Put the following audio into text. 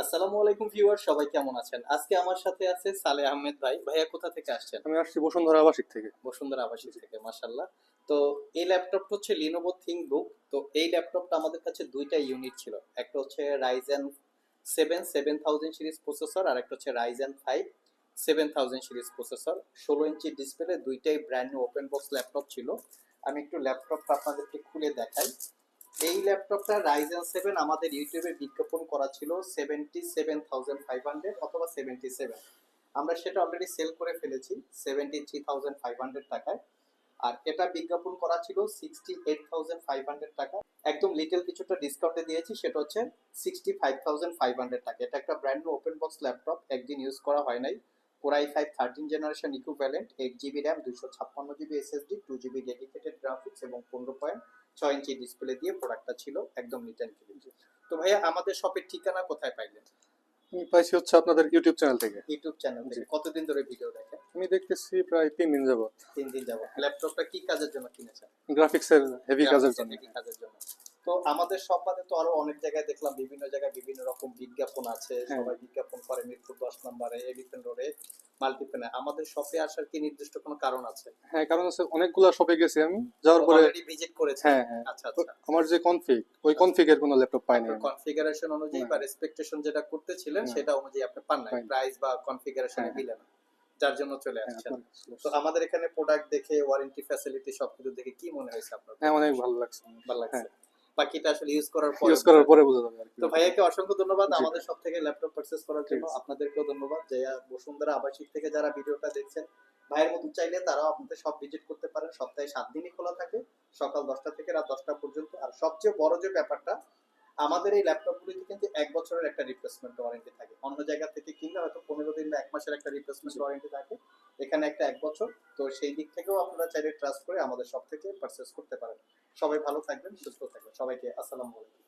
আসসালামু আলাইকুম ভিউয়ার, সবাই কেমন আছেন? আজকে আমার সাথে আছে সালেহ আহমেদ ভাই। ভাইয়া কোথা থেকে আসছেন? আমি আসছি বসুন্ধরা আবাসিক থেকে। বসুন্ধরা আবাসিক থেকে, মাশাআল্লাহ। তো এই ল্যাপটপটা হচ্ছে লিনোভো থিংকবুক। তো এই ল্যাপটপটা আমাদের কাছে দুইটা ইউনিট ছিল। একটা হচ্ছে রাইজেন 7 7000 সিরিজ প্রসেসর, আর একটা হচ্ছে Ryzen 5 7000 series processor. 16 inch display, দুইটাই brand new open box laptop ছিল। আমি একটু ল্যাপটপটা আপনাদেরকে খুলে দেখাই। এই ল্যাপটপটা রাইজেন 7 আমাদের ইউটিউবে বিজ্ঞাপন করা ছিল 77,500 অথবা 77। আমরা সেটা অলরেডি সেল করে ফেলেছি 73,500 টাকায়। আর এটা বিজ্ঞাপন করা ছিল 68,500 টাকা। একদম লিটল কিছুটা ডিসকাউন্টে দিয়েছি, সেটা হচ্ছে 65,500 টাকা। এটা একটা brand new open box laptop, একদিন ইউজ করা হয় নাই। Core i 5 13 generation equivalent, 8 GB RAM, 256 GB SSD, 2 GB dedicated graphics এবং 15.6 ইঞ্চি ডিসপ্লে দিয়ে প্রোডাক্টটা ছিল, একদম নিট অ্যান্ড ক্লিন। তো ভাইয়া, আমাদের শপের ঠিকানা কোথায় পাইলেন? আমি পাইছি হচ্ছে আপনাদের ইউটিউব চ্যানেল থেকে। ইউটিউব চ্যানেল থেকে। জি। কতদিন ধরে ভিডিও দেখেন? আমি দেখতেছি প্রায় 3 দিন যাবত। 3 দিন যাবত। ল্যাপটপটা কি কাজের জন্য কিনেছেন? গ্রাফিক্সের হেভি কাজের জন্য। হেভি কাজের জন্য। তো আমাদের সব বাদে তো আরো অনেক জায়গায় দেখলাম, বিভিন্ন জায়গায় বিভিন্ন রকম বিজ্ঞাপন আছে, হ্যাঁ। সবাই বিজ্ঞাপন করে মিরপুর 10 নম্বরে, এলিফ্যান্ট রোডে, মাল্টিপ্লেনে। আমাদের শপে আসার কি নির্দিষ্ট কোনো কারণ আছে? হ্যাঁ, কারণ হচ্ছে অনেকগুলা শপে গেছি আমি, যাওয়ার পরে অলরেডি ভিজিট করেছেন? হ্যাঁ হ্যাঁ, আচ্ছা তো আচ্ছা। আমার যে কনফিগ, ওই কনফিগের কোনো ল্যাপটপ পাইনি আমি। কনফিগারেশন অনুযায়ী না। বা রেসপেক্টেশন যেটা করতেছিলেন না, সেটা অনুযায়ী আপনি পান নাই, পাইনি। প্রাইস বা কনফিগারেশনে হ্যাঁ মিলে না, যার জন্য চলে হ্যাঁ, আসছেন। আপনার তো আমাদের এখানে প্রোডাক্ট দেখে, ওয়ারেন্টি ফ্যাসিলিটি সবকিছু দেখে কি মনে হয়েছে আপনার? হ্যাঁ, অনেক ভালো লাগছে। ভালো হ্যাঁ, লাগছে। বাকিটা আসলে ইউজ করার পরে ইউজ করার পরে বোঝা যাবে আর কি। তো ভাইয়াকে অসংখ্য ধন্যবাদ জি আমাদের ভাই, সব থেকে ল্যাপটপ পারচেজ করার ঠিক জন্য। আছে। আপনাদেরকেও ধন্যবাদ যে বসুন্ধরা আবাসিক থেকে যারা ভিডিওটা দেখছেন। ভাইয়ের মতো চাইলে তারাও আপনাদের সব ভিজিট করতে পারেন। সপ্তাহে 7 দিনই খোলা থাকে, সকাল 10টা থেকে রাত 10টা পর্যন্ত। আর সবচেয়ে বড় যে ব্যাপারটা, আমাদের এই ল্যাপটপগুলিতে কিন্তু 1 বছরের একটা রিপ্লেসমেন্ট ওয়ারেন্টি থাকে। অন্য জায়গা থেকে কিনলে হয়তো 15 দিন বা 1 মাসের একটা রিপ্লেসমেন্ট ওয়ারেন্টি থাকে, এখানে একটা 1 বছর। তো সেই দিক থেকেও আপনারা চাইলে ট্রাস্ট করে আমাদের সব থেকে পারচেজ করতে পারেন। সবাই ভালো থাকবেন, সুস্থ থাকবেন। সবাইকে আসসালামু আলাইকুম।